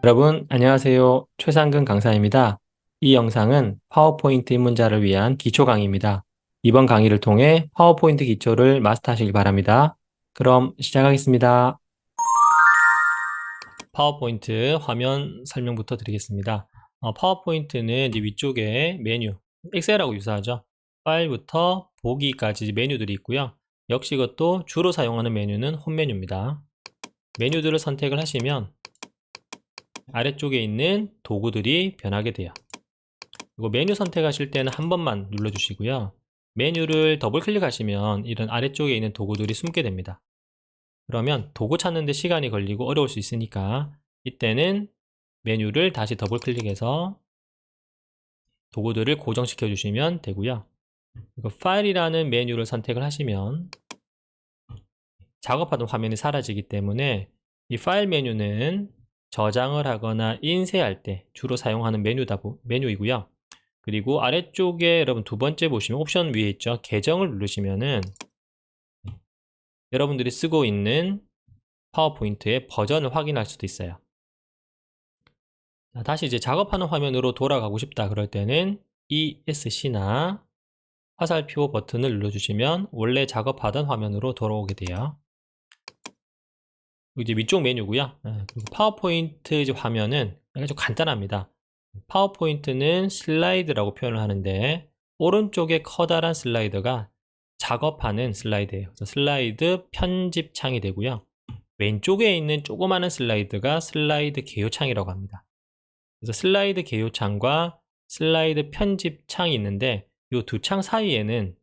여러분, 안녕하세요. 최상근 강사입니다. 이 영상은 파워포인트 입문자를 위한 기초 강의입니다. 이번 강의를 통해 파워포인트 기초를 마스터하시길 바랍니다. 그럼 시작하겠습니다. 파워포인트 화면 설명부터 드리겠습니다. 파워포인트는 이제 위쪽에 메뉴, 엑셀하고 유사하죠. 파일부터 보기까지 메뉴들이 있고요. 역시 이것도 주로 사용하는 메뉴는 홈 메뉴입니다. 메뉴들을 선택을 하시면 아래쪽에 있는 도구들이 변하게 돼요. 그리고 메뉴 선택하실 때는 한 번만 눌러주시고요. 메뉴를 더블 클릭하시면 이런 아래쪽에 있는 도구들이 숨게 됩니다. 그러면 도구 찾는데 시간이 걸리고 어려울 수 있으니까 이때는 메뉴를 다시 더블 클릭해서 도구들을 고정시켜 주시면 되고요. 그리고 파일이라는 메뉴를 선택을 하시면 작업하던 화면이 사라지기 때문에 이 파일 메뉴는 저장을 하거나 인쇄할 때 주로 사용하는 메뉴이고요. 그리고 아래쪽에 여러분 두 번째 보시면 옵션 위에 있죠. 계정을 누르시면은 여러분들이 쓰고 있는 파워포인트의 버전을 확인할 수도 있어요. 자, 다시 이제 작업하는 화면으로 돌아가고 싶다 그럴 때는 ESC나 화살표 버튼을 눌러주시면 원래 작업하던 화면으로 돌아오게 돼요. 이제 위쪽 메뉴고요. 그리고 파워포인트 이제 화면은 아주 간단합니다. 파워포인트는 슬라이드라고 표현을 하는데 오른쪽에 커다란 슬라이더가 작업하는 슬라이드예요. 그래서 슬라이드 편집 창이 되고요. 왼쪽에 있는 조그마한 슬라이드가 슬라이드 개요창이라고 합니다. 그래서 슬라이드 개요창과 슬라이드 편집 창이 있는데 이 두 창 사이에는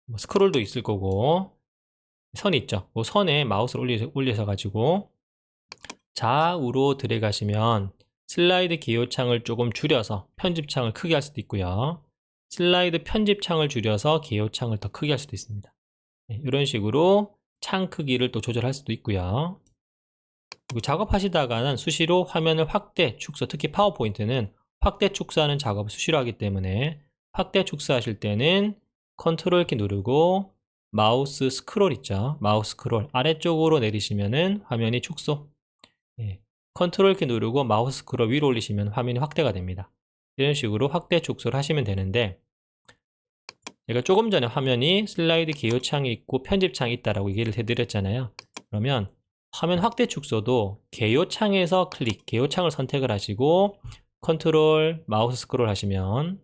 뭐 스크롤도 있을 거고 선이 있죠. 그 선에 마우스를 올리셔 가지고 좌우로 들어가시면 슬라이드 개요창을 조금 줄여서 편집창을 크게 할 수도 있고요. 슬라이드 편집창을 줄여서 개요창을 더 크게 할 수도 있습니다. 이런 식으로 창 크기를 또 조절할 수도 있고요. 그리고 작업하시다가는 수시로 화면을 확대, 축소, 특히 파워포인트는 확대, 축소하는 작업을 수시로 하기 때문에 확대, 축소하실 때는 컨트롤 키 누르고 마우스 스크롤 있죠. 마우스 스크롤 아래쪽으로 내리시면은 화면이 축소. 컨트롤 키 누르고 마우스 스크롤 위로 올리시면 화면이 확대가 됩니다. 이런 식으로 확대, 축소를 하시면 되는데 제가 조금 전에 화면이 슬라이드 개요창이 있고 편집창이 있다라고 얘기를 해드렸잖아요. 그러면 화면 확대 축소도 개요창에서 개요창을 선택을 하시고 컨트롤 마우스 스크롤 하시면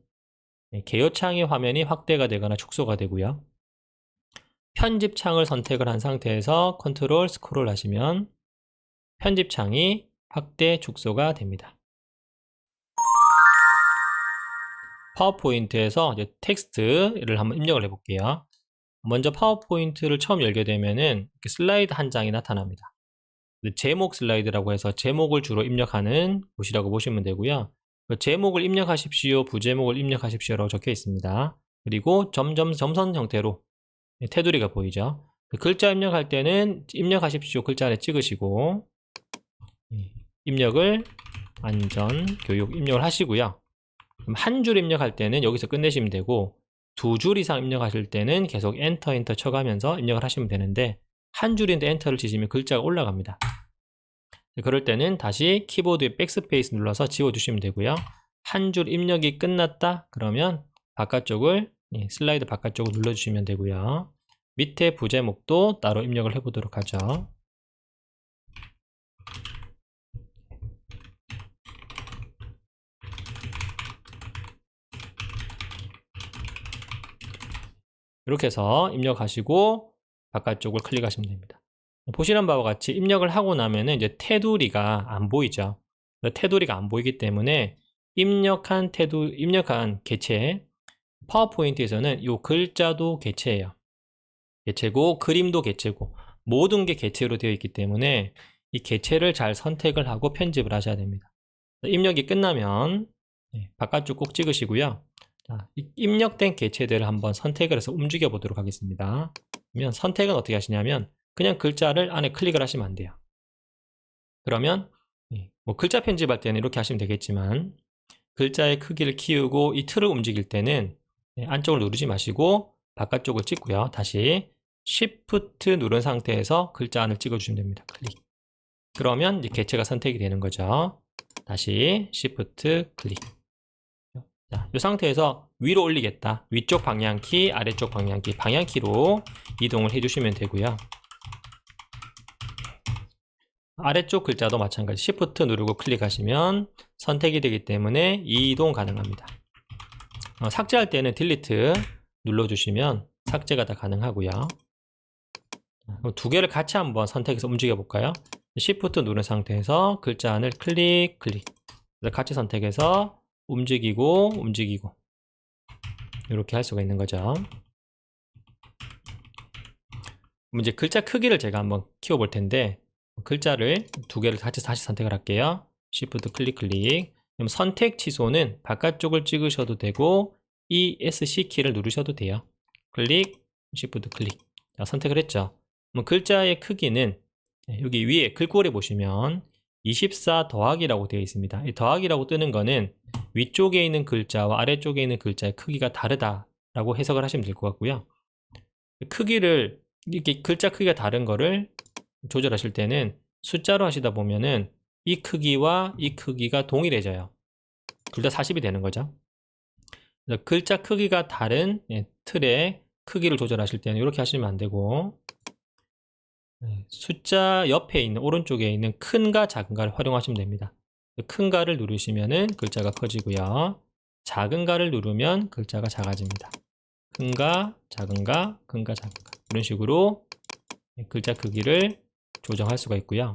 개요창의 화면이 확대가 되거나 축소가 되고요. 편집창을 선택을 한 상태에서 컨트롤 스크롤 하시면 편집창이 확대 축소가 됩니다. 파워포인트에서 이제 텍스트를 한번 입력을 해 볼게요. 먼저 파워포인트를 처음 열게 되면은 이렇게 슬라이드 한 장이 나타납니다. 제목 슬라이드라고 해서 제목을 주로 입력하는 곳이라고 보시면 되고요. 제목을 입력하십시오, 부제목을 입력하십시오라고 적혀 있습니다. 그리고 점선 형태로 테두리가 보이죠. 글자 입력할 때는 입력하십시오 글자 아래 찍으시고 입력을 안전, 교육 입력을 하시고요. 한 줄 입력할 때는 여기서 끝내시면 되고 두 줄 이상 입력하실 때는 계속 엔터 쳐가면서 입력을 하시면 되는데 한 줄인데 엔터를 치시면 글자가 올라갑니다. 그럴 때는 다시 키보드에 백스페이스 눌러서 지워주시면 되고요. 한 줄 입력이 끝났다 그러면 바깥쪽을 슬라이드 바깥쪽을 눌러주시면 되고요. 밑에 부제목도 따로 입력을 해보도록 하죠. 이렇게 해서 입력하시고 바깥쪽을 클릭하시면 됩니다. 보시는 바와 같이 입력을 하고 나면은 이제 테두리가 안 보이죠. 테두리가 안 보이기 때문에 입력한 개체, 파워포인트에서는 이 글자도 개체예요. 개체고 그림도 개체고 모든 게 개체로 되어 있기 때문에 이 개체를 잘 선택을 하고 편집을 하셔야 됩니다. 입력이 끝나면 바깥쪽 꼭 찍으시고요. 자, 입력된 개체들을 한번 선택을 해서 움직여 보도록 하겠습니다. 그러면 선택은 어떻게 하시냐면 그냥 글자를 안에 클릭을 하시면 안 돼요. 그러면 뭐 글자 편집할 때는 이렇게 하시면 되겠지만 글자의 크기를 키우고 이 틀을 움직일 때는 안쪽을 누르지 마시고 바깥쪽을 찍고요. 다시 Shift 누른 상태에서 글자 안을 찍어주시면 됩니다. 클릭. 그러면 이제 개체가 선택이 되는 거죠. 다시 Shift 클릭. 자, 이 상태에서 위로 올리겠다. 위쪽 방향키, 아래쪽 방향키, 방향키로 이동을 해주시면 되고요. 아래쪽 글자도 마찬가지 Shift 누르고 클릭하시면 선택이 되기 때문에 이동 가능합니다. 삭제할 때는 딜리트 눌러주시면 삭제가 다 가능하고요. 두 개를 같이 한번 선택해서 움직여 볼까요? Shift 누른 상태에서 글자 안을 클릭. 그래서 같이 선택해서 움직이고 이렇게 할 수가 있는 거죠. 그럼 이제 글자 크기를 제가 한번 키워 볼 텐데, 글자를 두 개를 같이 다시 선택을 할게요. Shift 클릭. 그럼 선택 취소는 바깥쪽을 찍으셔도 되고 ESC 키를 누르셔도 돼요. 클릭, Shift 클릭. 자, 선택을 했죠. 그럼 글자의 크기는 여기 위에 글꼴에 보시면 24 더하기라고 되어 있습니다. 이 더하기라고 뜨는 거는 위쪽에 있는 글자와 아래쪽에 있는 글자의 크기가 다르다라고 해석을 하시면 될 것 같고요. 크기를 이렇게 글자 크기가 다른 거를 조절하실 때는 숫자로 하시다 보면은 이 크기와 이 크기가 동일해져요. 둘 다 40이 되는 거죠. 그래서 글자 크기가 다른 틀의 크기를 조절하실 때는 이렇게 하시면 안 되고, 숫자 옆에 있는 오른쪽에 있는 큰가 작은가를 활용하시면 됩니다. 큰가를 누르시면은 글자가 커지고요. 작은가를 누르면 글자가 작아집니다. 큰가, 작은가, 큰가, 작은가. 이런 식으로 글자 크기를 조정할 수가 있고요.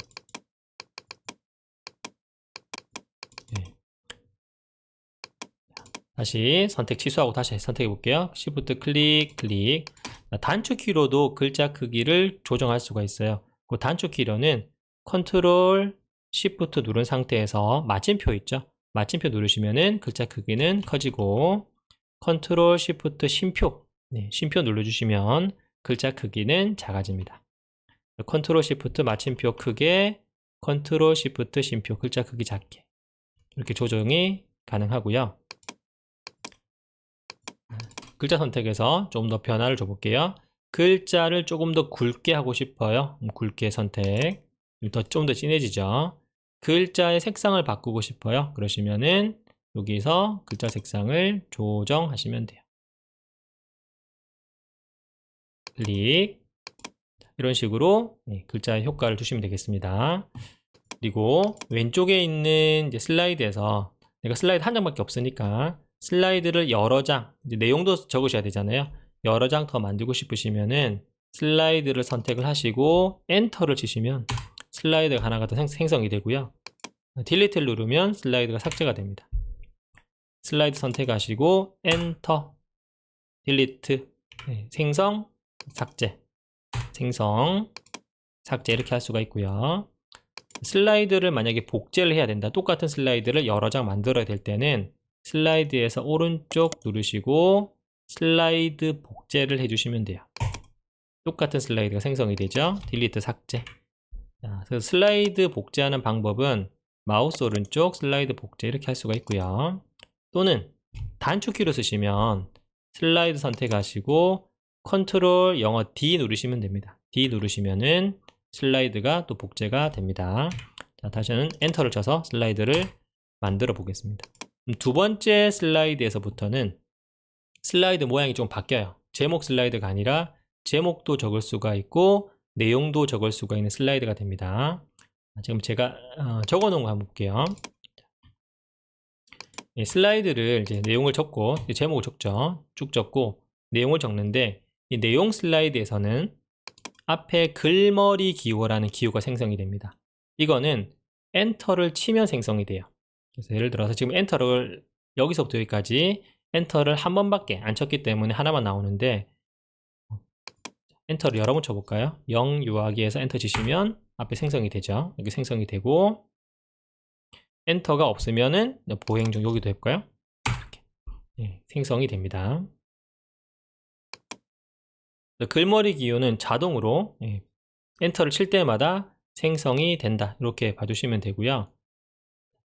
다시 선택 취소하고 다시 선택해 볼게요. Shift 클릭. 단축키로도 글자 크기를 조정할 수가 있어요. 그 단축키로는 Ctrl Shift 누른 상태에서 마침표 있죠? 마침표 누르시면은 글자 크기는 커지고, Ctrl Shift 쉼표 눌러주시면 글자 크기는 작아집니다. Ctrl Shift 마침표 크게, Ctrl Shift 쉼표 글자 크기 작게, 이렇게 조정이 가능하고요. 글자 선택에서 좀 더 변화를 줘 볼게요. 글자를 조금 더 굵게 하고 싶어요. 굵게 선택. 좀 더 진해지죠. 글자의 색상을 바꾸고 싶어요. 그러시면은 여기서 글자 색상을 조정하시면 돼요. 클릭. 이런 식으로 글자의 효과를 주시면 되겠습니다. 그리고 왼쪽에 있는 이제 슬라이드에서 내가 슬라이드 한 장밖에 없으니까 슬라이드를 여러 장, 이제 내용도 적으셔야 되잖아요. 여러 장 더 만들고 싶으시면은 슬라이드를 선택을 하시고 엔터를 치시면 슬라이드가 하나가 더 생성이 되고요. 딜리트를 누르면 슬라이드가 삭제가 됩니다. 슬라이드 선택하시고 엔터, 딜리트, 생성, 삭제, 생성, 삭제 이렇게 할 수가 있고요. 슬라이드를 만약에 복제를 해야 된다. 똑같은 슬라이드를 여러 장 만들어야 될 때는 슬라이드에서 오른쪽 누르시고 슬라이드 복제를 해주시면 돼요. 똑같은 슬라이드가 생성이 되죠. 딜리트 삭제. 자, 그래서 슬라이드 복제하는 방법은 마우스 오른쪽 슬라이드 복제 이렇게 할 수가 있고요. 또는 단축키로 쓰시면 슬라이드 선택하시고 컨트롤 영어 D 누르시면 됩니다. D 누르시면은 슬라이드가 또 복제가 됩니다. 자, 다시는 엔터를 쳐서 슬라이드를 만들어 보겠습니다. 두 번째 슬라이드에서부터는 슬라이드 모양이 좀 바뀌어요. 제목 슬라이드가 아니라 제목도 적을 수가 있고 내용도 적을 수가 있는 슬라이드가 됩니다. 지금 제가 적어 놓은 거 한번 볼게요. 슬라이드를 이제 내용을 적고 제목을 적죠. 쭉 적고 내용을 적는데 이 내용 슬라이드에서는 앞에 글머리 기호라는 기호가 생성이 됩니다. 이거는 엔터를 치면 생성이 돼요. 그래서 예를 들어서 지금 엔터를 여기서부터 여기까지 엔터를 한 번밖에 안 쳤기 때문에 하나만 나오는데 엔터를 여러 번 쳐볼까요? 0 유아기에서 엔터 치시면 앞에 생성이 되죠. 여기 생성이 되고 엔터가 없으면은 보행 중 여기도 해볼까요? 이렇게 생성이 됩니다. 글머리 기호는 자동으로 엔터를 칠 때마다 생성이 된다. 이렇게 봐주시면 되고요.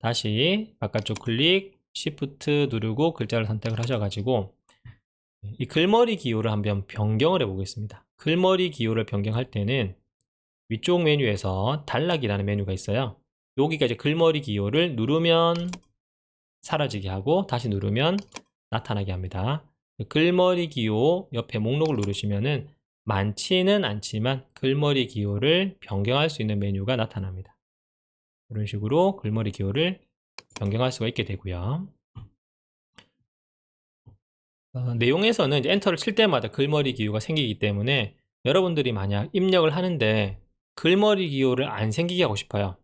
다시 바깥쪽 클릭, Shift 누르고 글자를 선택을 하셔가지고 이 글머리 기호를 한번 변경을 해보겠습니다. 글머리 기호를 변경할 때는 위쪽 메뉴에서 단락이라는 메뉴가 있어요. 여기가 이제 글머리 기호를 누르면 사라지게 하고 다시 누르면 나타나게 합니다. 글머리 기호 옆에 목록을 누르시면은 많지는 않지만 글머리 기호를 변경할 수 있는 메뉴가 나타납니다. 이런 식으로 글머리 기호를 변경할 수가 있게 되고요. 내용에서는 이제 엔터를 칠 때마다 글머리 기호가 생기기 때문에 여러분들이 만약 입력을 하는데 글머리 기호를 안 생기게 하고 싶어요.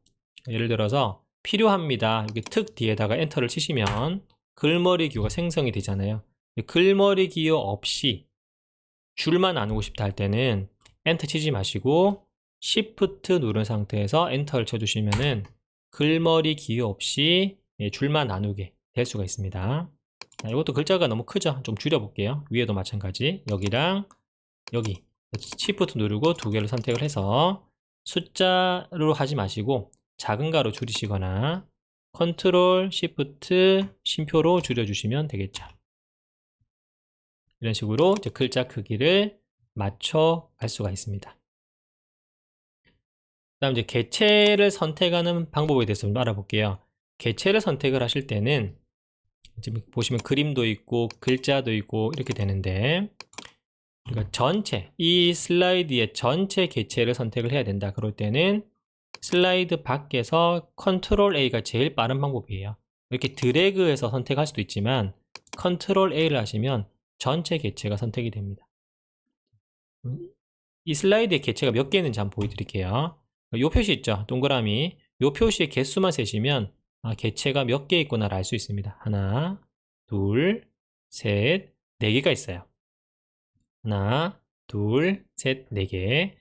예를 들어서 필요합니다. 여기 특 뒤에다가 엔터를 치시면 글머리 기호가 생성이 되잖아요. 글머리 기호 없이 줄만 나누고 싶다 할 때는 엔터 치지 마시고 Shift 누른 상태에서 엔터를 쳐주시면은 글머리 기호 없이 줄만 나누게 될 수가 있습니다. 자, 이것도 글자가 너무 크죠? 좀 줄여볼게요. 위에도 마찬가지. 여기랑 여기 Shift 누르고 두 개를 선택을 해서 숫자로 하지 마시고 작은 가로 줄이시거나 컨트롤 Shift 쉼표로 줄여주시면 되겠죠. 이런 식으로 이제 글자 크기를 맞춰 갈 수가 있습니다. 다음 이제 개체를 선택하는 방법에 대해서 좀 알아볼게요. 개체를 선택을 하실 때는 지금 보시면 그림도 있고 글자도 있고 이렇게 되는데, 그러니까 전체 이 슬라이드의 전체 개체를 선택을 해야 된다. 그럴 때는 슬라이드 밖에서 컨트롤 A가 제일 빠른 방법이에요. 이렇게 드래그해서 선택할 수도 있지만 컨트롤 A를 하시면 전체 개체가 선택이 됩니다. 이 슬라이드의 개체가 몇 개 있는지 한번 보여드릴게요. 요 표시 있죠? 동그라미. 요 표시의 개수만 세시면 개체가 몇 개 있구나를 알 수 있습니다. 하나, 둘, 셋, 네 개가 있어요. 하나, 둘, 셋, 네 개.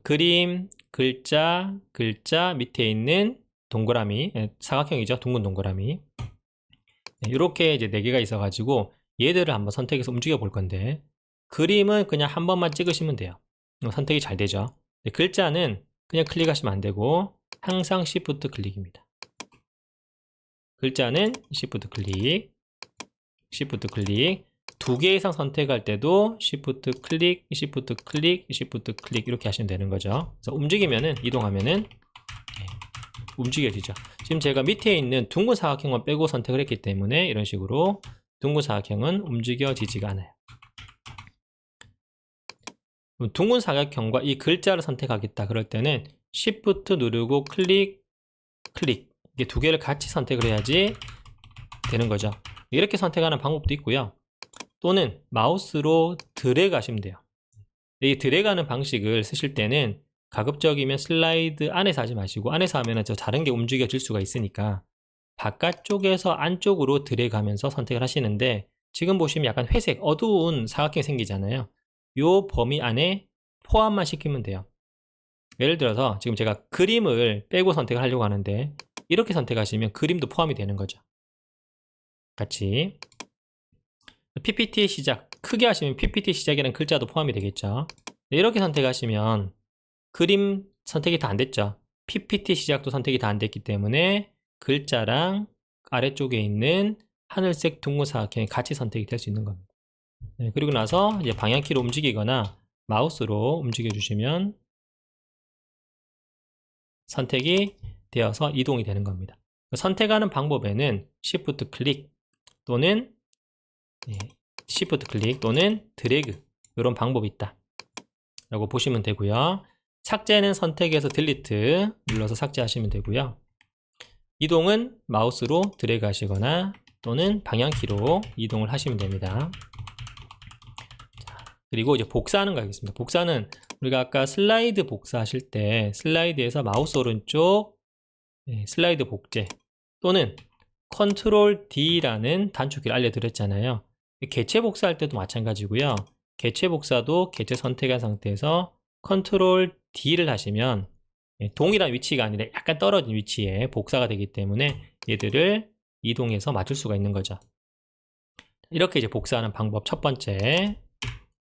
그림, 글자, 글자 밑에 있는 동그라미, 사각형이죠? 둥근 동그라미. 이렇게 이제 네 개가 있어가지고 얘들을 한번 선택해서 움직여 볼 건데, 그림은 그냥 한 번만 찍으시면 돼요. 선택이 잘 되죠. 글자는 그냥 클릭하시면 안 되고 항상 Shift 클릭입니다. 글자는 Shift 클릭, Shift 클릭. 두 개 이상 선택할 때도 Shift 클릭, Shift 클릭, Shift 클릭 이렇게 하시면 되는 거죠. 그래서 움직이면은, 이동하면은 움직여지죠. 지금 제가 밑에 있는 둥근 사각형만 빼고 선택을 했기 때문에 이런 식으로 둥근 사각형은 움직여지지가 않아요. 둥근 사각형과 이 글자를 선택하겠다 그럴 때는 Shift 누르고 클릭, 클릭 이게 두 개를 같이 선택을 해야지 되는 거죠. 이렇게 선택하는 방법도 있고요. 또는 마우스로 드래그 하시면 돼요. 이 드래그 하는 방식을 쓰실 때는 가급적이면 슬라이드 안에서 하지 마시고, 안에서 하면 저 다른 게 움직여질 수가 있으니까 바깥쪽에서 안쪽으로 드래그 하면서 선택을 하시는데, 지금 보시면 약간 회색 어두운 사각형이 생기잖아요. 요 범위 안에 포함만 시키면 돼요. 예를 들어서 지금 제가 그림을 빼고 선택을 하려고 하는데 이렇게 선택하시면 그림도 포함이 되는 거죠. 같이 PPT 시작, 크게 하시면 PPT 시작이라는 글자도 포함이 되겠죠. 이렇게 선택하시면 그림 선택이 다 안 됐죠. PPT 시작도 선택이 다 안 됐기 때문에 글자랑 아래쪽에 있는 하늘색 둥근 사각형이 같이 선택이 될 수 있는 겁니다. 그리고 나서 이제 방향키로 움직이거나 마우스로 움직여 주시면 선택이 되어서 이동이 되는 겁니다. 선택하는 방법에는 Shift 클릭 또는 Shift 클릭 또는 드래그, 이런 방법이 있다 라고 보시면 되고요. 삭제는 선택해서 딜리트 눌러서 삭제하시면 되고요. 이동은 마우스로 드래그 하시거나 또는 방향키로 이동을 하시면 됩니다. 그리고 이제 복사하는 거 하겠습니다. 복사는 우리가 아까 슬라이드 복사하실 때 슬라이드에서 마우스 오른쪽 슬라이드 복제 또는 컨트롤 D라는 단축키를 알려드렸잖아요. 개체 복사할 때도 마찬가지고요. 개체 복사도 개체 선택한 상태에서 컨트롤 D를 하시면 동일한 위치가 아니라 약간 떨어진 위치에 복사가 되기 때문에 얘들을 이동해서 맞출 수가 있는 거죠. 이렇게 이제 복사하는 방법 첫 번째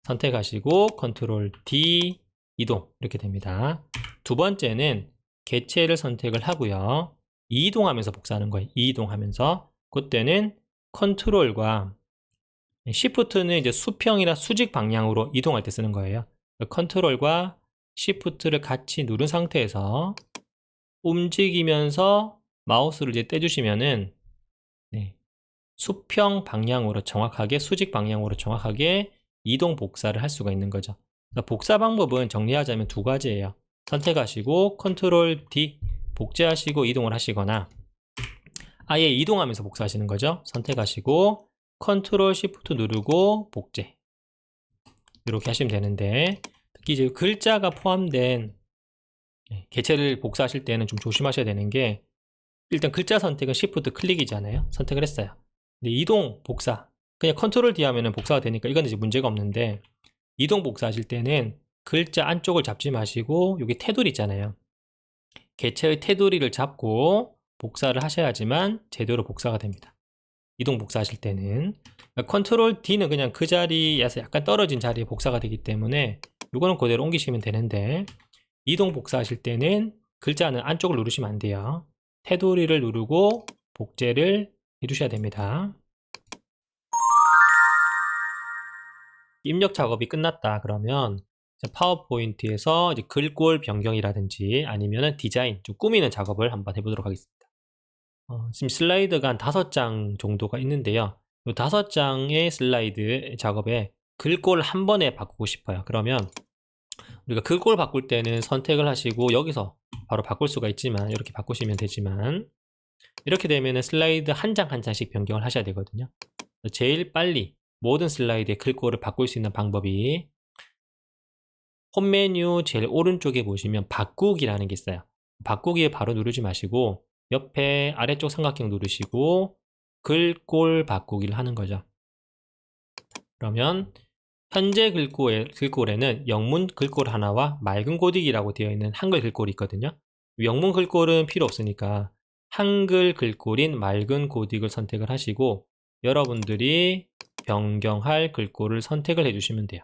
선택하시고 컨트롤 D 이동 이렇게 됩니다. 두 번째는 개체를 선택을 하고요. 이동하면서 복사하는 거예요. 이동하면서. 그때는 컨트롤과 Shift는 이제 수평이나 수직 방향으로 이동할 때 쓰는 거예요. 컨트롤과 Shift를 같이 누른 상태에서 움직이면서 마우스를 이제 떼주시면은 네, 수평 방향으로 정확하게, 수직 방향으로 정확하게 이동 복사를 할 수가 있는 거죠. 복사 방법은 정리하자면 두 가지예요. 선택하시고 컨트롤 D 복제하시고 이동을 하시거나 아예 이동하면서 복사하시는 거죠. 선택하시고 컨트롤 Shift 누르고 복제 이렇게 하시면 되는데, 특히 이제 글자가 포함된 개체를 복사하실 때는 좀 조심하셔야 되는 게, 일단 글자 선택은 Shift 클릭이잖아요. 선택을 했어요. 근데 이동 복사 그냥 컨트롤 D 하면은 복사가 되니까 이건 이제 문제가 없는데, 이동 복사하실 때는 글자 안쪽을 잡지 마시고 여기 테두리 있잖아요. 개체의 테두리를 잡고 복사를 하셔야지만 제대로 복사가 됩니다. 이동 복사하실 때는 컨트롤 D는 그냥 그 자리에서 약간 떨어진 자리에 복사가 되기 때문에 이거는 그대로 옮기시면 되는데, 이동 복사하실 때는 글자는 안쪽을 누르시면 안 돼요. 테두리를 누르고 복제를 해주셔야 됩니다. 입력 작업이 끝났다 그러면 파워포인트에서 이제 글꼴 변경이라든지 아니면 디자인, 좀 꾸미는 작업을 한번 해보도록 하겠습니다. 지금 슬라이드가 한 5장 정도가 있는데요. 이 5장의 슬라이드 작업에 글꼴 한 번에 바꾸고 싶어요. 그러면 우리가 글꼴 바꿀 때는 선택을 하시고 여기서 바로 바꿀 수가 있지만, 이렇게 바꾸시면 되지만, 이렇게 되면 슬라이드 한 장 한 장씩 변경을 하셔야 되거든요. 제일 빨리 모든 슬라이드의 글꼴을 바꿀 수 있는 방법이 홈 메뉴 제일 오른쪽에 보시면 바꾸기라는 게 있어요. 바꾸기에 바로 누르지 마시고 옆에 아래쪽 삼각형 누르시고 글꼴 바꾸기를 하는 거죠. 그러면 현재 글꼴에는 영문 글꼴 하나와 맑은 고딕이라고 되어 있는 한글 글꼴이 있거든요. 영문 글꼴은 필요 없으니까 한글 글꼴인 맑은 고딕을 선택을 하시고 여러분들이 변경할 글꼴을 선택을 해주시면 돼요.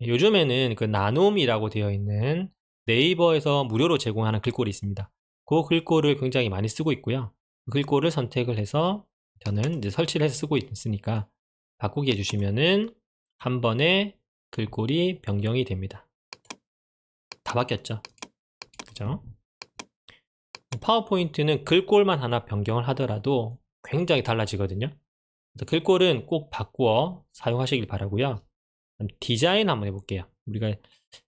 요즘에는 그 나눔이라고 되어 있는 네이버에서 무료로 제공하는 글꼴이 있습니다. 그 글꼴을 굉장히 많이 쓰고 있고요. 그 글꼴을 선택을 해서 저는 이제 설치를 해서 쓰고 있으니까 바꾸기 해주시면은 한 번에 글꼴이 변경이 됩니다. 다 바뀌었죠? 그죠? 파워포인트는 글꼴만 하나 변경을 하더라도 굉장히 달라지거든요. 글꼴은 꼭 바꾸어 사용하시길 바라고요. 디자인 한번 해볼게요. 우리가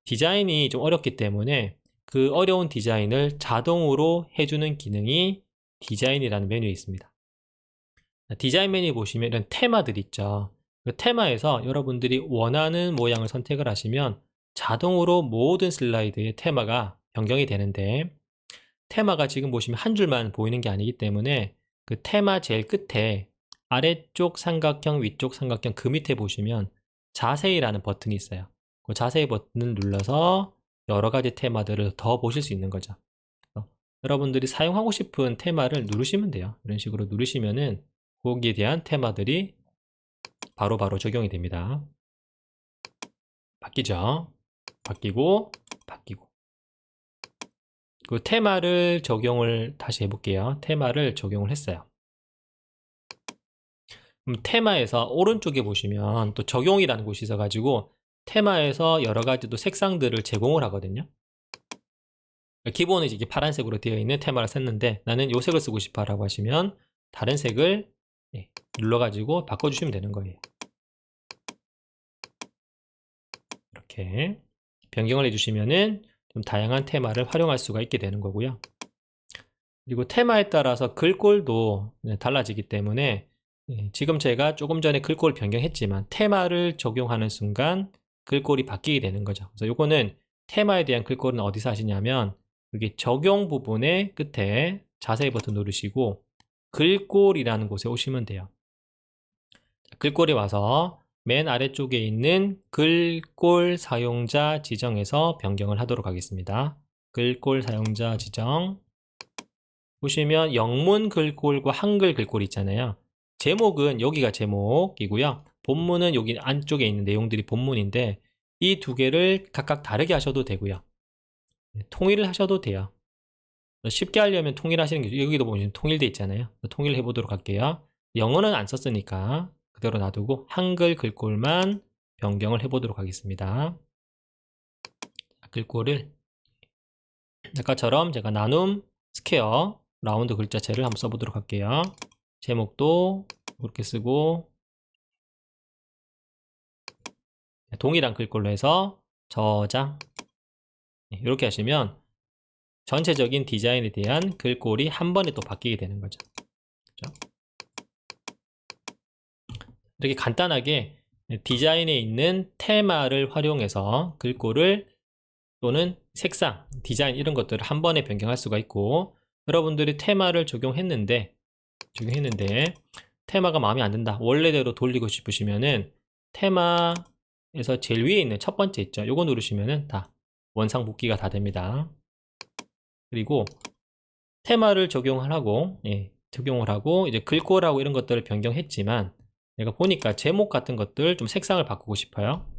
디자인이 좀 어렵기 때문에 그 어려운 디자인을 자동으로 해주는 기능이 디자인이라는 메뉴에 있습니다. 디자인 메뉴 보시면 이런 테마들 있죠. 그 테마에서 여러분들이 원하는 모양을 선택을 하시면 자동으로 모든 슬라이드의 테마가 변경이 되는데, 테마가 지금 보시면 한 줄만 보이는 게 아니기 때문에 그 테마 제일 끝에 아래쪽 삼각형, 위쪽 삼각형 그 밑에 보시면 자세히라는 버튼이 있어요. 그 자세히 버튼을 눌러서 여러 가지 테마들을 더 보실 수 있는 거죠. 여러분들이 사용하고 싶은 테마를 누르시면 돼요. 이런 식으로 누르시면은 거기에 대한 테마들이 바로바로 적용이 됩니다. 바뀌죠? 바뀌고 바뀌고. 그 테마를 적용을 다시 해볼게요. 테마를 적용을 했어요. 테마에서 오른쪽에 보시면 또 적용이라는 곳이 있어가지고 테마에서 여러 가지 또 색상들을 제공을 하거든요. 기본은 이게 파란색으로 되어 있는 테마를 썼는데 나는 요 색을 쓰고 싶어 라고 하시면 다른 색을 눌러가지고 바꿔주시면 되는 거예요. 이렇게 변경을 해주시면은 좀 다양한 테마를 활용할 수가 있게 되는 거고요. 그리고 테마에 따라서 글꼴도 달라지기 때문에 지금 제가 조금 전에 글꼴 변경했지만 테마를 적용하는 순간 글꼴이 바뀌게 되는 거죠. 그래서 요거는 테마에 대한 글꼴은 어디서 하시냐면 여기 적용 부분의 끝에 자세히 버튼 누르시고 글꼴이라는 곳에 오시면 돼요. 글꼴이 와서 맨 아래쪽에 있는 글꼴 사용자 지정에서 변경을 하도록 하겠습니다. 글꼴 사용자 지정 보시면 영문 글꼴과 한글 글꼴 있잖아요. 제목은 여기가 제목이고요. 본문은 여기 안쪽에 있는 내용들이 본문인데 이 두 개를 각각 다르게 하셔도 되고요. 통일을 하셔도 돼요. 쉽게 하려면 통일하시는 게, 여기도 보시면 통일돼 있잖아요. 통일해 보도록 할게요. 영어는 안 썼으니까 그대로 놔두고 한글 글꼴만 변경을 해 보도록 하겠습니다. 글꼴을 아까처럼 제가 나눔, 스퀘어, 라운드 글자체를 한번 써보도록 할게요. 제목도 이렇게 쓰고 동일한 글꼴로 해서 저장, 이렇게 하시면 전체적인 디자인에 대한 글꼴이 한 번에 또 바뀌게 되는 거죠. 그렇죠? 이렇게 간단하게 디자인에 있는 테마를 활용해서 글꼴을 또는 색상, 디자인 이런 것들을 한 번에 변경할 수가 있고, 여러분들이 테마를 적용했는데 테마가 마음에 안 든다, 원래대로 돌리고 싶으시면은 테마에서 제일 위에 있는 첫 번째 있죠, 요거 누르시면은 다 원상복귀가 다 됩니다. 그리고 테마를 적용을 하고 이제 글꼴하고 이런 것들을 변경했지만, 내가 보니까 제목 같은 것들 좀 색상을 바꾸고 싶어요.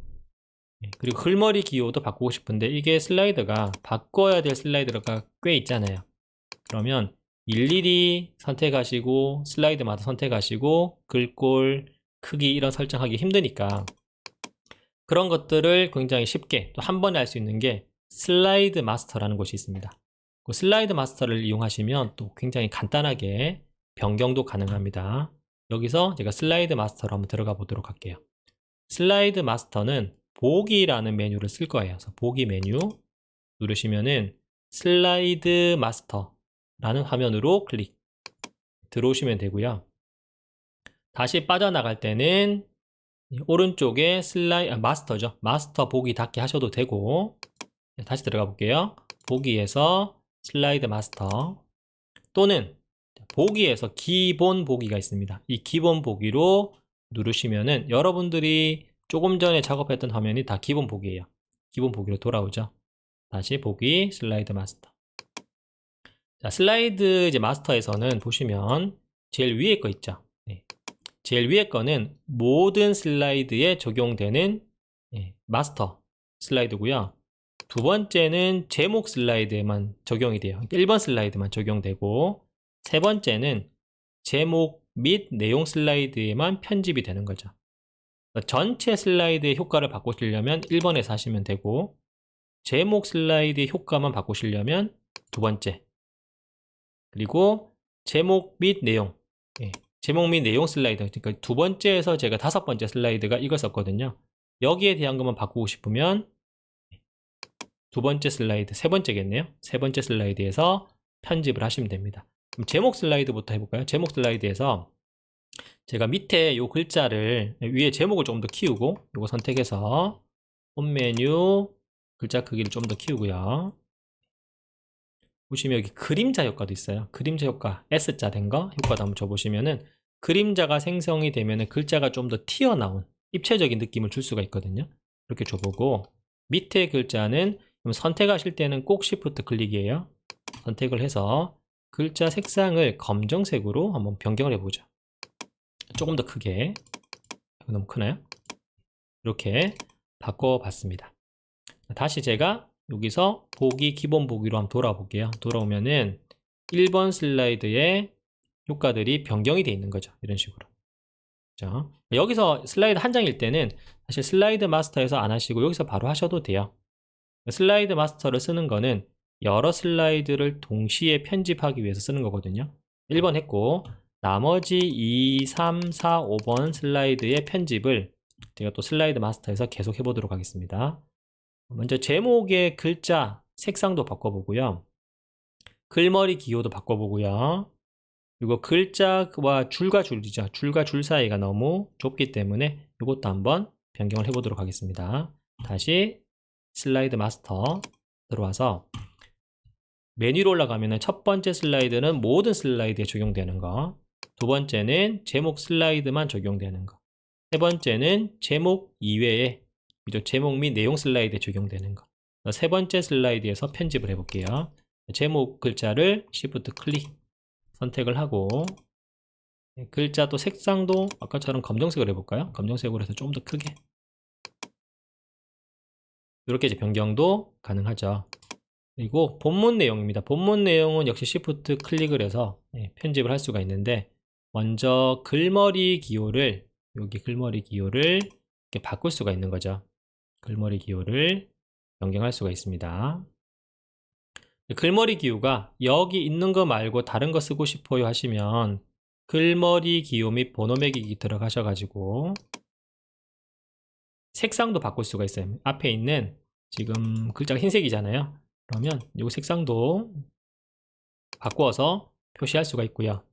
그리고 글머리 기호도 바꾸고 싶은데 이게 슬라이드가 바꿔야 될 슬라이드가 꽤 있잖아요. 그러면 일일이 선택하시고 슬라이드마다 선택하시고 글꼴 크기 이런 설정하기 힘드니까, 그런 것들을 굉장히 쉽게 또 한 번에 할 수 있는 게 슬라이드 마스터라는 곳이 있습니다. 그 슬라이드 마스터를 이용하시면 또 굉장히 간단하게 변경도 가능합니다. 여기서 제가 슬라이드 마스터로 한번 들어가 보도록 할게요. 슬라이드 마스터는 보기라는 메뉴를 쓸 거예요. 그래서 보기 메뉴 누르시면은 슬라이드 마스터라는 화면으로 클릭 들어오시면 되고요. 다시 빠져나갈 때는 오른쪽에 마스터죠. 마스터 보기 닫기 하셔도 되고, 다시 들어가 볼게요. 보기에서 슬라이드 마스터, 또는 보기에서 기본 보기가 있습니다. 이 기본 보기로 누르시면은 여러분들이 조금 전에 작업했던 화면이 다 기본 보기예요. 기본 보기로 돌아오죠. 다시 보기 슬라이드 마스터. 자, 슬라이드 이제 마스터에서는 보시면 제일 위에 거 있죠. 제일 위에 거는 모든 슬라이드에 적용되는 마스터 슬라이드고요. 두 번째는 제목 슬라이드에만 적용이 돼요. 1번 슬라이드만 적용되고, 세 번째는 제목 및 내용 슬라이드에만 편집이 되는 거죠. 전체 슬라이드의 효과를 바꾸시려면 1번에서 하시면 되고, 제목 슬라이드의 효과만 바꾸시려면 두 번째, 그리고 제목 및 내용, 제목 및 내용 슬라이드, 그러니까 두 번째에서 제가 다섯 번째 슬라이드가 이걸 썼거든요. 여기에 대한 것만 바꾸고 싶으면 두 번째 슬라이드, 세 번째겠네요. 세 번째 슬라이드에서 편집을 하시면 됩니다. 그럼 제목 슬라이드부터 해볼까요? 제목 슬라이드에서 제가 밑에 요 글자를, 위에 제목을 조금 더 키우고, 요거 선택해서 홈 메뉴 글자 크기를 좀 더 키우고요. 보시면 여기 그림자 효과도 있어요. 그림자 효과, S자 된 거 효과도 한번 줘보시면은 그림자가 생성이 되면은 글자가 좀 더 튀어나온 입체적인 느낌을 줄 수가 있거든요. 이렇게 줘보고, 밑에 글자는 선택하실 때는 꼭 Shift 클릭이에요. 선택을 해서 글자 색상을 검정색으로 한번 변경을 해보죠. 조금 더 크게. 너무 크나요? 이렇게 바꿔봤습니다. 다시 제가 여기서 보기, 기본 보기로 한번 돌아볼게요. 돌아오면은 1번 슬라이드의 효과들이 변경이 되어 있는 거죠. 이런 식으로. 그렇죠? 여기서 슬라이드 한 장일 때는 사실 슬라이드 마스터에서 안 하시고 여기서 바로 하셔도 돼요. 슬라이드 마스터를 쓰는 거는 여러 슬라이드를 동시에 편집하기 위해서 쓰는 거거든요. 1번 했고, 나머지 2, 3, 4, 5번 슬라이드의 편집을 제가 또 슬라이드 마스터에서 계속 해보도록 하겠습니다. 먼저 제목의 글자 색상도 바꿔보고요. 글머리 기호도 바꿔보고요. 그리고 글자와 줄과 줄이죠. 줄과 줄 사이가 너무 좁기 때문에 이것도 한번 변경을 해보도록 하겠습니다. 다시 슬라이드 마스터 들어와서 메뉴로 올라가면 첫 번째 슬라이드는 모든 슬라이드에 적용되는 거, 두 번째는 제목 슬라이드만 적용되는 거, 세 번째는 제목 이외에 제목 및 내용 슬라이드에 적용되는 거, 세 번째 슬라이드에서 편집을 해볼게요. 제목 글자를 Shift 클릭 선택을 하고, 글자 또 색상도 아까처럼 검정색으로 해볼까요? 검정색으로 해서 좀 더 크게, 이렇게 이제 변경도 가능하죠. 그리고 본문 내용입니다. 본문 내용은 역시 Shift 클릭을 해서 편집을 할 수가 있는데, 먼저 글머리 기호를, 여기 글머리 기호를 이렇게 바꿀 수가 있는 거죠. 글머리 기호를 변경할 수가 있습니다. 글머리 기호가 여기 있는 거 말고 다른 거 쓰고 싶어요 하시면 글머리 기호 및 번호 매기기 들어가셔가지고 색상도 바꿀 수가 있어요. 앞에 있는 지금 글자가 흰색이잖아요. 그러면 이 색상도 바꾸어서 표시할 수가 있고요.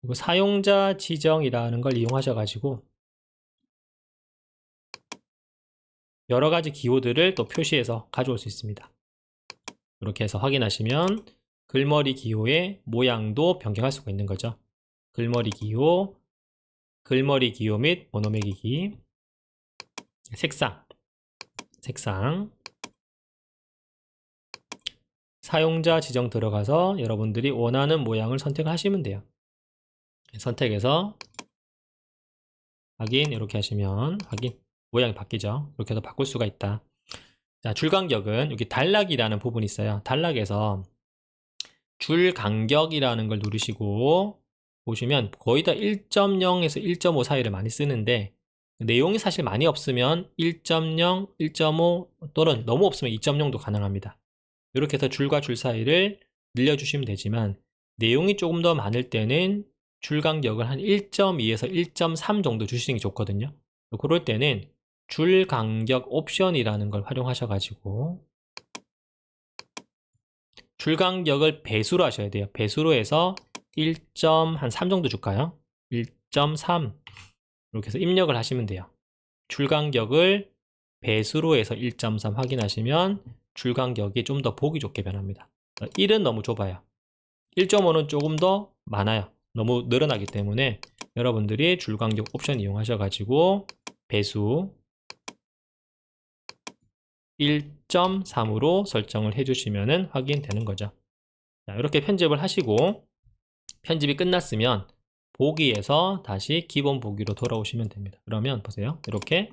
그리고 사용자 지정이라는 걸 이용하셔가지고 여러 가지 기호들을 또 표시해서 가져올 수 있습니다. 이렇게 해서 확인하시면 글머리 기호의 모양도 변경할 수가 있는 거죠. 글머리 기호 및 번호 매기기, 색상, 사용자 지정 들어가서 여러분들이 원하는 모양을 선택하시면 돼요. 선택해서 확인 이렇게 하시면 확인 모양이 바뀌죠. 이렇게 해서 바꿀 수가 있다. 자, 줄 간격은 여기 단락이라는 부분이 있어요. 단락에서 줄 간격이라는 걸 누르시고 보시면 거의 다 1.0에서 1.5 사이를 많이 쓰는데 내용이 사실 많이 없으면 1.0, 1.5 또는 너무 없으면 2.0도 가능합니다. 이렇게 해서 줄과 줄 사이를 늘려주시면 되지만 내용이 조금 더 많을 때는 줄 간격을 한 1.2에서 1.3 정도 주시는 게 좋거든요. 그럴 때는 줄 간격 옵션이라는 걸 활용하셔가지고 줄 간격을 배수로 하셔야 돼요. 배수로 해서 1.3 정도 줄까요? 1.3 이렇게 해서 입력을 하시면 돼요. 줄 간격을 배수로 해서 1.3 확인하시면 줄 간격이 좀 더 보기 좋게 변합니다. 1은 너무 좁아요. 1.5는 조금 더 많아요. 너무 늘어나기 때문에 여러분들이 줄 간격 옵션 이용하셔가지고 배수 1.3으로 설정을 해주시면 확인되는 거죠. 자, 이렇게 편집을 하시고 편집이 끝났으면 보기에서 다시 기본 보기로 돌아오시면 됩니다. 그러면 보세요. 이렇게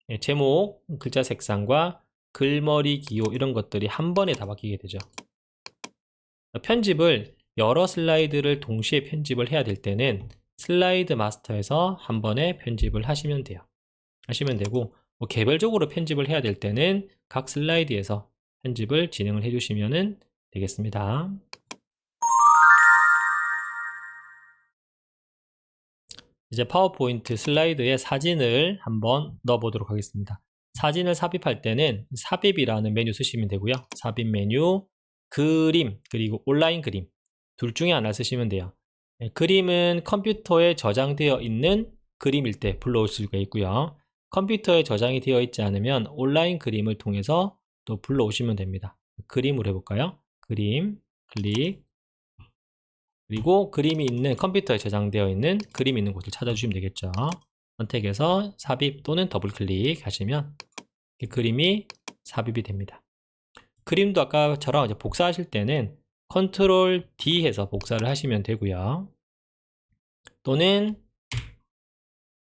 예, 제목, 글자 색상과 글머리 기호 이런 것들이 한 번에 다 바뀌게 되죠. 편집을 여러 슬라이드를 동시에 편집을 해야 될 때는 슬라이드 마스터에서 한 번에 편집을 하시면 돼요. 하시면 되고 뭐 개별적으로 편집을 해야 될 때는 각 슬라이드에서 편집을 진행을 해주시면 되겠습니다. 이제 파워포인트 슬라이드에 사진을 한번 넣어 보도록 하겠습니다. 사진을 삽입할 때는 삽입이라는 메뉴 쓰시면 되고요. 삽입 메뉴, 그림, 그리고 온라인 그림 둘 중에 하나 쓰시면 돼요. 그림은 컴퓨터에 저장되어 있는 그림일 때 불러올 수가 있고요. 컴퓨터에 저장이 되어 있지 않으면 온라인 그림을 통해서 또 불러오시면 됩니다. 그림으로 해볼까요? 그림, 클릭, 그리고 그림이 있는 컴퓨터에 저장되어 있는 그림이 있는 곳을 찾아주시면 되겠죠. 선택해서 삽입 또는 더블 클릭 하시면 그림이 삽입이 됩니다. 그림도 아까처럼 이제 복사하실 때는 컨트롤 D 해서 복사를 하시면 되고요. 또는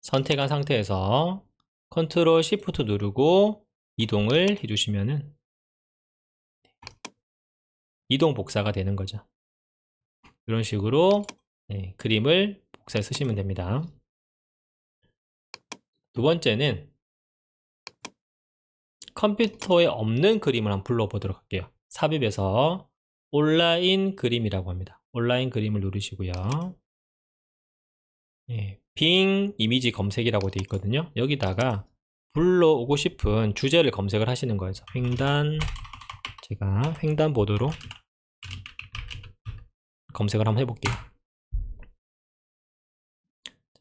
선택한 상태에서 컨트롤 Shift 누르고 이동을 해주시면은 이동 복사가 되는 거죠. 이런 식으로 그림을 복사해 쓰시면 됩니다. 두 번째는 컴퓨터에 없는 그림을 한번 불러보도록 할게요. 삽입에서 온라인 그림이라고 합니다. 온라인 그림을 누르시고요. 빙 이미지 검색이라고 되어 있거든요. 여기다가 불러오고 싶은 주제를 검색을 하시는 거예요. 제가 횡단보도로 검색을 한번 해볼게요.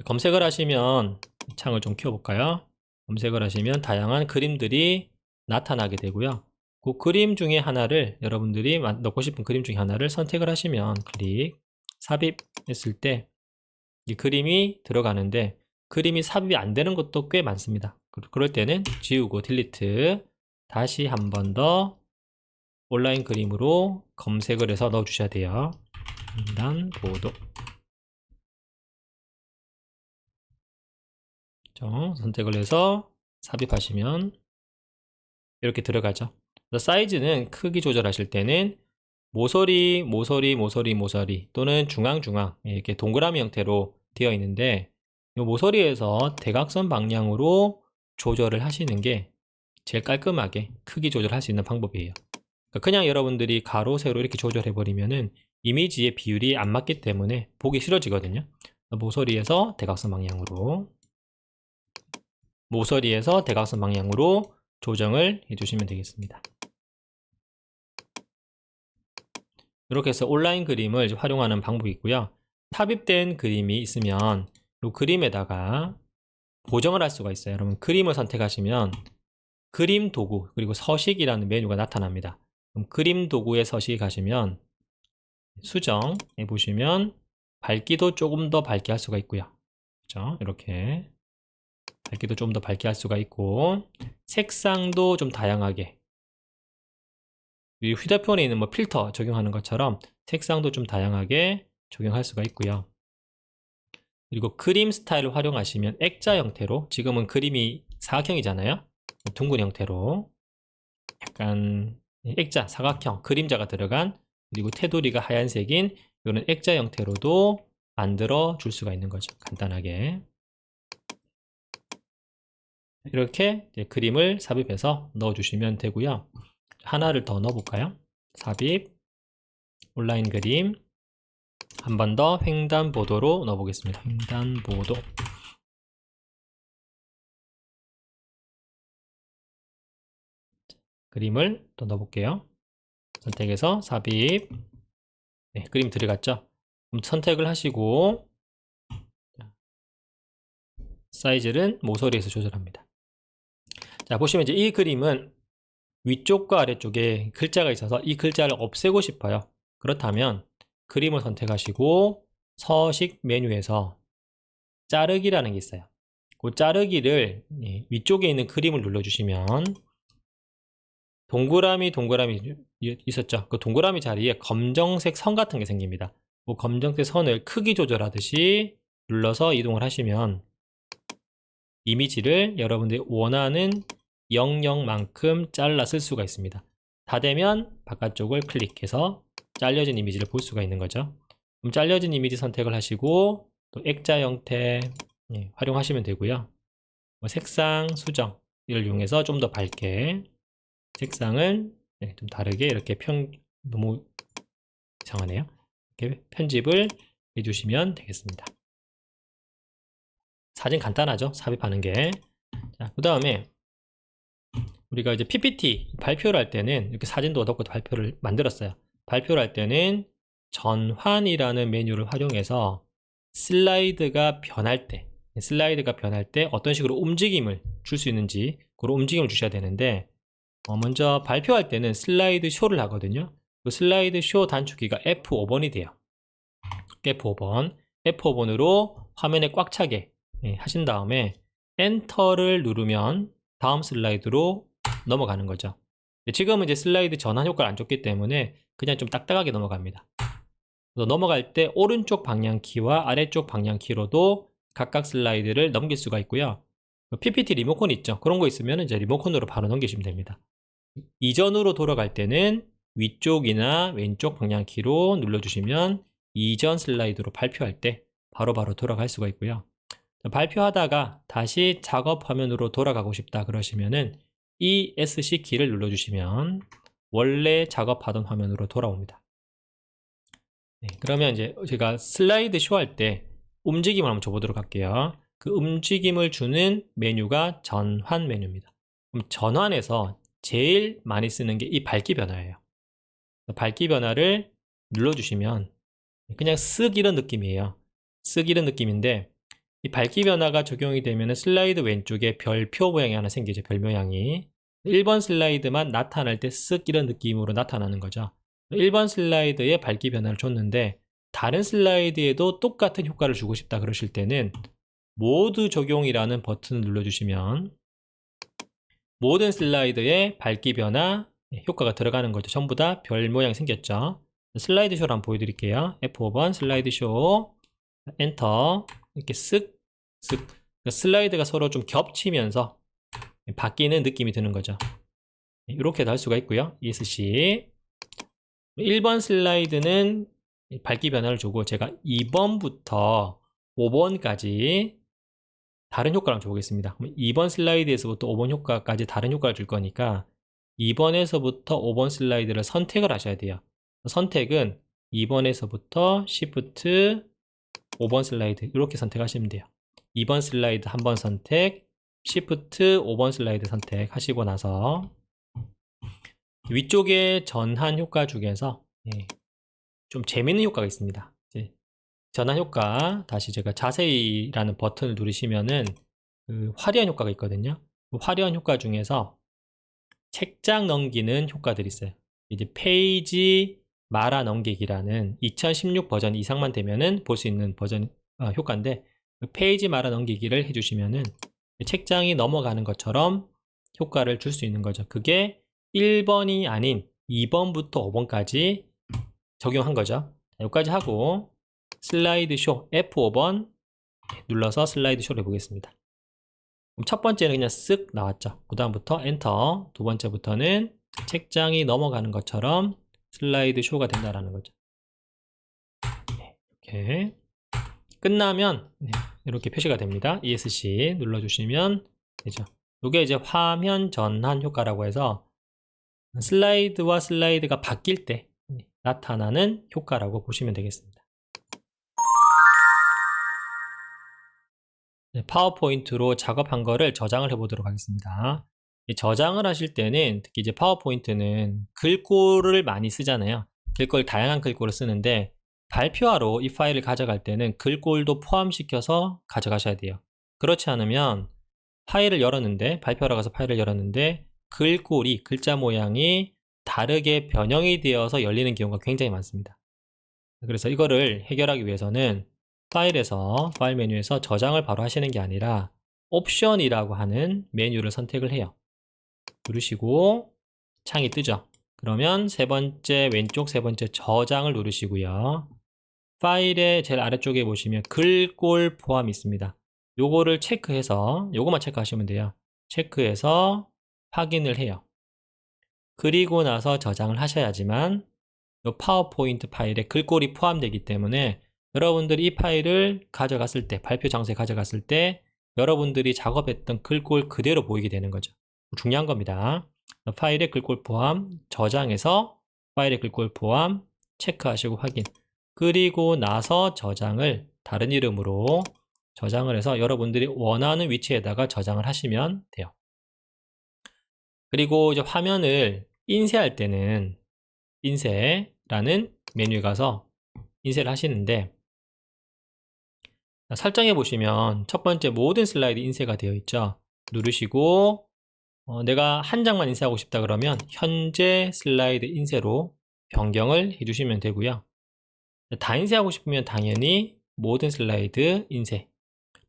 검색을 하시면 창을 좀 키워볼까요? 검색을 하시면 다양한 그림들이 나타나게 되고요. 그 그림 중에 하나를 여러분들이 넣고 싶은 그림 중에 하나를 선택을 하시면 클릭, 삽입했을 때 이 그림이 들어가는데 그림이 삽입이 안 되는 것도 꽤 많습니다. 그럴 때는 지우고 딜리트 다시 한 번 더 온라인 그림으로 검색을 해서 넣어 주셔야 돼요. 횡단보도 선택을 해서 삽입하시면 이렇게 들어가죠. 사이즈는 크기 조절하실 때는 모서리 또는 중앙 이렇게 동그라미 형태로 되어 있는데 이 모서리에서 대각선 방향으로 조절을 하시는 게 제일 깔끔하게 크기 조절할 수 있는 방법이에요. 그냥 여러분들이 가로, 세로 이렇게 조절해 버리면은 이미지의 비율이 안 맞기 때문에 보기 싫어지거든요. 모서리에서 대각선 방향으로, 모서리에서 대각선 방향으로 조정을 해주시면 되겠습니다. 이렇게 해서 온라인 그림을 활용하는 방법이 있고요. 삽입된 그림이 있으면 이 그림에다가 보정을 할 수가 있어요. 여러분 그림을 선택하시면 그림 도구 그리고 서식이라는 메뉴가 나타납니다. 그럼 그림 도구에 서식에 가시면 수정에 보시면 밝기도 조금 더 밝게 할 수가 있고요. 그렇죠? 이렇게 밝기도 좀 더 밝게 할 수가 있고 색상도 좀 다양하게, 이 휴대폰에 있는 뭐 필터 적용하는 것처럼 색상도 좀 다양하게 적용할 수가 있고요. 그리고 그림 스타일을 활용하시면 액자 형태로, 지금은 그림이 사각형이잖아요. 둥근 형태로 약간 액자, 사각형, 그림자가 들어간, 그리고 테두리가 하얀색인 이런 액자 형태로도 만들어 줄 수가 있는 거죠. 간단하게 이렇게 그림을 삽입해서 넣어 주시면 되고요. 하나를 더 넣어 볼까요? 삽입, 온라인 그림, 한 번 더 횡단보도로 넣어 보겠습니다. 횡단보도. 그림을 또 넣어 볼게요. 선택해서 삽입. 네, 그림 들어갔죠? 그럼 선택을 하시고 사이즈는 모서리에서 조절합니다. 자, 보시면 이제 이 그림은 위쪽과 아래쪽에 글자가 있어서 이 글자를 없애고 싶어요. 그렇다면 그림을 선택하시고 서식 메뉴에서 자르기라는 게 있어요. 그 자르기를 위쪽에 있는 그림을 눌러주시면 동그라미 있었죠. 그 동그라미 자리에 검정색 선 같은 게 생깁니다. 그 검정색 선을 크기 조절하듯이 눌러서 이동을 하시면 이미지를 여러분들이 원하는 영역만큼 잘라 쓸 수가 있습니다. 다 되면 바깥쪽을 클릭해서 잘려진 이미지를 볼 수가 있는 거죠. 그럼 잘려진 이미지 선택을 하시고 또 액자 형태 활용하시면 되고요. 뭐 색상 수정을 이용해서 좀 더 밝게 색상을 좀 다르게 이렇게 너무 이상하네요. 이렇게 편집을 해주시면 되겠습니다. 사진 간단하죠? 삽입하는 게. 자, 그 다음에 우리가 이제 PPT 발표를 할 때는 이렇게 사진도 넣고 발표를 만들었어요. 발표를 할 때는 전환이라는 메뉴를 활용해서 슬라이드가 변할 때 어떤 식으로 움직임을 줄 수 있는지 그런 움직임을 주셔야 되는데 먼저 발표할 때는 슬라이드 쇼를 하거든요. 그 슬라이드 쇼 단축키가 F5번이 돼요. F5번으로 화면에 꽉 차게 하신 다음에 엔터를 누르면 다음 슬라이드로 넘어가는 거죠. 지금은 이제 슬라이드 전환 효과를 안 줬기 때문에 그냥 좀 딱딱하게 넘어갑니다. 그래서 넘어갈 때 오른쪽 방향키와 아래쪽 방향키로도 각각 슬라이드를 넘길 수가 있고요. PPT 리모컨 있죠. 그런 거 있으면 이제 리모컨으로 바로 넘기시면 됩니다. 이전으로 돌아갈 때는 위쪽이나 왼쪽 방향키로 눌러주시면 이전 슬라이드로 발표할 때 바로바로 돌아갈 수가 있고요. 발표하다가 다시 작업 화면으로 돌아가고 싶다 그러시면은 ESC 키를 눌러주시면 원래 작업하던 화면으로 돌아옵니다. 네, 그러면 이제 제가 슬라이드 쇼 할 때 움직임을 한번 줘보도록 할게요. 그 움직임을 주는 메뉴가 전환 메뉴입니다. 그럼 전환에서 제일 많이 쓰는 게 이 밝기 변화예요. 밝기 변화를 눌러주시면 그냥 쓱 이런 느낌이에요. 쓱 이런 느낌인데 이 밝기 변화가 적용이 되면 슬라이드 왼쪽에 별표 모양이 하나 생기죠. 별 모양이 1번 슬라이드만 나타날 때 쓱 이런 느낌으로 나타나는 거죠. 1번 슬라이드에 밝기 변화를 줬는데 다른 슬라이드에도 똑같은 효과를 주고 싶다 그러실 때는 모두 적용이라는 버튼을 눌러주시면 모든 슬라이드에 밝기 변화 효과가 들어가는 거죠. 전부 다 별 모양이 생겼죠. 슬라이드 쇼를 한번 보여드릴게요. F5번 슬라이드 쇼 엔터 이렇게 쓱 슬라이드가 서로 좀 겹치면서 바뀌는 느낌이 드는 거죠. 이렇게도 할 수가 있고요. ESC 1번 슬라이드는 밝기 변화를 주고 제가 2번부터 5번까지 다른 효과를 줘보겠습니다. 2번 슬라이드에서부터 5번 효과까지 다른 효과를 줄 거니까 2번에서부터 5번 슬라이드를 선택을 하셔야 돼요. 선택은 2번에서부터 Shift 5번 슬라이드 이렇게 선택하시면 돼요. 2번 슬라이드 한번 선택, Shift 5번 슬라이드 선택하시고 나서 위쪽에 전환 효과 중에서 좀 재밌는 효과가 있습니다. 전환 효과, 다시 제가 자세히라는 버튼을 누르시면은 그 화려한 효과가 있거든요. 그 화려한 효과 중에서 책장 넘기는 효과들이 있어요. 이제 페이지 말아 넘기기라는 2016 버전 이상만 되면은 볼 수 있는 버전 효과인데, 그 페이지 말아 넘기기를 해주시면은 책장이 넘어가는 것처럼 효과를 줄 수 있는 거죠. 그게 1번이 아닌 2번부터 5번까지 적용한 거죠. 여기까지 하고 슬라이드 쇼 F5번 눌러서 슬라이드 쇼를 해보겠습니다. 그럼 첫 번째는 그냥 쓱 나왔죠. 그 다음부터 엔터, 두 번째부터는 책장이 넘어가는 것처럼 슬라이드 쇼가 된다라는 거죠. 이렇게 끝나면 이렇게 표시가 됩니다. ESC 눌러주시면 되죠. 이게 이제 화면 전환 효과라고 해서 슬라이드와 슬라이드가 바뀔 때 나타나는 효과라고 보시면 되겠습니다. 파워포인트로 작업한 거를 저장을 해보도록 하겠습니다. 저장을 하실 때는 특히 이제 파워포인트는 글꼴을 많이 쓰잖아요. 글꼴, 다양한 글꼴을 쓰는데 발표하러 이 파일을 가져갈 때는 글꼴도 포함시켜서 가져가셔야 돼요. 그렇지 않으면 파일을 열었는데, 발표하러 가서 파일을 열었는데 글꼴이, 글자 모양이 다르게 변형이 되어서 열리는 경우가 굉장히 많습니다. 그래서 이거를 해결하기 위해서는 파일에서, 파일 메뉴에서 저장을 바로 하시는 게 아니라 옵션이라고 하는 메뉴를 선택을 해요. 누르시고 창이 뜨죠. 그러면 세 번째 왼쪽 세 번째 저장을 누르시고요. 파일의 제일 아래쪽에 보시면 글꼴 포함이 있습니다. 요거를 체크해서, 요거만 체크하시면 돼요. 체크해서 확인을 해요. 그리고 나서 저장을 하셔야지만 요 파워포인트 파일에 글꼴이 포함되기 때문에 여러분들이 이 파일을 가져갔을 때, 발표 장소에 가져갔을 때 여러분들이 작업했던 글꼴 그대로 보이게 되는 거죠. 중요한 겁니다. 파일에 글꼴 포함, 저장해서 파일에 글꼴 포함 체크하시고 확인. 그리고 나서 저장을 다른 이름으로 저장을 해서 여러분들이 원하는 위치에다가 저장을 하시면 돼요. 그리고 이제 화면을 인쇄할 때는 인쇄라는 메뉴에 가서 인쇄를 하시는데, 설정해 보시면 첫 번째 모든 슬라이드 인쇄가 되어 있죠. 누르시고 내가 한 장만 인쇄하고 싶다 그러면 현재 슬라이드 인쇄로 변경을 해주시면 되고요. 다 인쇄하고 싶으면 당연히 모든 슬라이드 인쇄.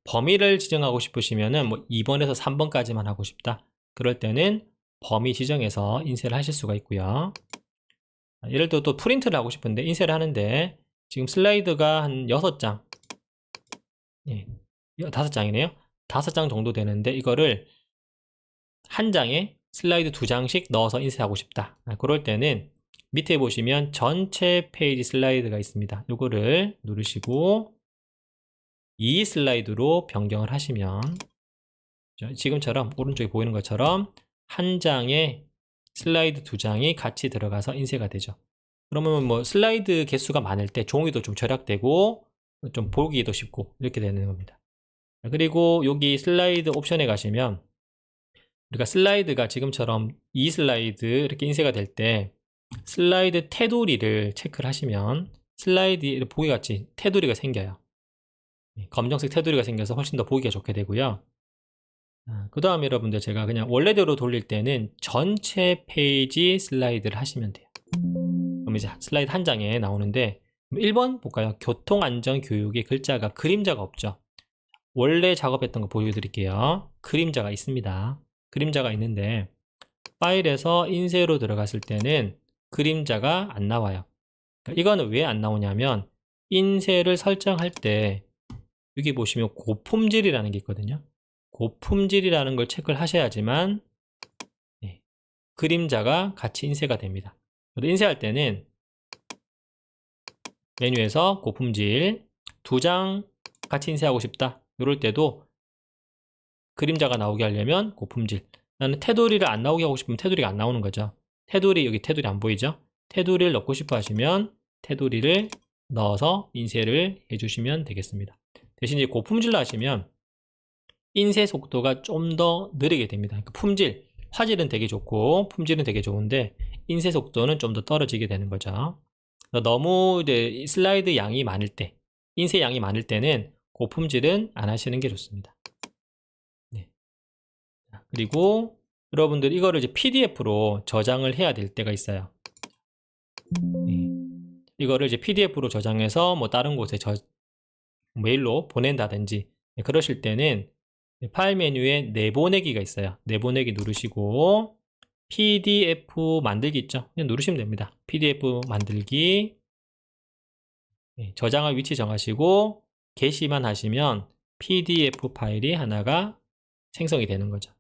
범위를 지정하고 싶으시면은 뭐 2번에서 3번까지만 하고 싶다. 그럴 때는 범위 지정해서 인쇄를 하실 수가 있고요. 예를 들어 또 프린트를 하고 싶은데 인쇄를 하는데 지금 슬라이드가 한 6장, 5장이네요. 5장 정도 되는데 이거를 한 장에 슬라이드 2장씩 넣어서 인쇄하고 싶다. 그럴 때는 밑에 보시면 전체 페이지 슬라이드가 있습니다. 이거를 누르시고 이 슬라이드로 변경을 하시면 지금처럼 오른쪽에 보이는 것처럼 한 장에 슬라이드 2장이 같이 들어가서 인쇄가 되죠. 그러면 뭐 슬라이드 개수가 많을 때 종이도 좀 절약되고 좀 보기도 쉽고 이렇게 되는 겁니다. 그리고 여기 슬라이드 옵션에 가시면 우리가 슬라이드가 지금처럼 이 슬라이드 이렇게 인쇄가 될 때 슬라이드 테두리를 체크를 하시면 슬라이드 보기같이 테두리가 생겨요. 검정색 테두리가 생겨서 훨씬 더 보기가 좋게 되고요. 그 다음에 여러분들 제가 그냥 원래대로 돌릴 때는 전체 페이지 슬라이드를 하시면 돼요. 그럼 이제 슬라이드 한 장에 나오는데 1번 볼까요? 교통안전교육의 글자가 그림자가 없죠. 원래 작업했던 거 보여드릴게요. 그림자가 있습니다. 그림자가 있는데 파일에서 인쇄로 들어갔을 때는 그림자가 안 나와요. 이거는 왜 안 나오냐면 인쇄를 설정할 때 여기 보시면 고품질이라는 게 있거든요. 고품질이라는 걸 체크를 하셔야지만 그림자가 같이 인쇄가 됩니다. 인쇄할 때는 메뉴에서 고품질 2장 같이 인쇄하고 싶다. 이럴 때도 그림자가 나오게 하려면 고품질. 나는 테두리를 안 나오게 하고 싶으면 테두리가 안 나오는 거죠. 테두리, 여기 테두리 안 보이죠? 테두리를 넣고 싶어 하시면 테두리를 넣어서 인쇄를 해주시면 되겠습니다. 대신 이제 고품질로 하시면 인쇄 속도가 좀 더 느리게 됩니다. 그러니까 품질, 화질은 되게 좋고 품질은 되게 좋은데 인쇄 속도는 좀 더 떨어지게 되는 거죠. 너무 이제 슬라이드 양이 많을 때, 인쇄 양이 많을 때는 고품질은 안 하시는 게 좋습니다. 네. 그리고 여러분들 이거를 이제 PDF로 저장을 해야 될 때가 있어요. 네. 이거를 이제 PDF로 저장해서 뭐 다른 곳에 메일로 보낸다든지 그러실 때는 파일 메뉴에 내보내기가 있어요. 내보내기 누르시고 PDF 만들기 있죠? 그냥 누르시면 됩니다. PDF 만들기, 저장할 위치 정하시고 게시만 하시면 PDF 파일이 하나가 생성이 되는 거죠.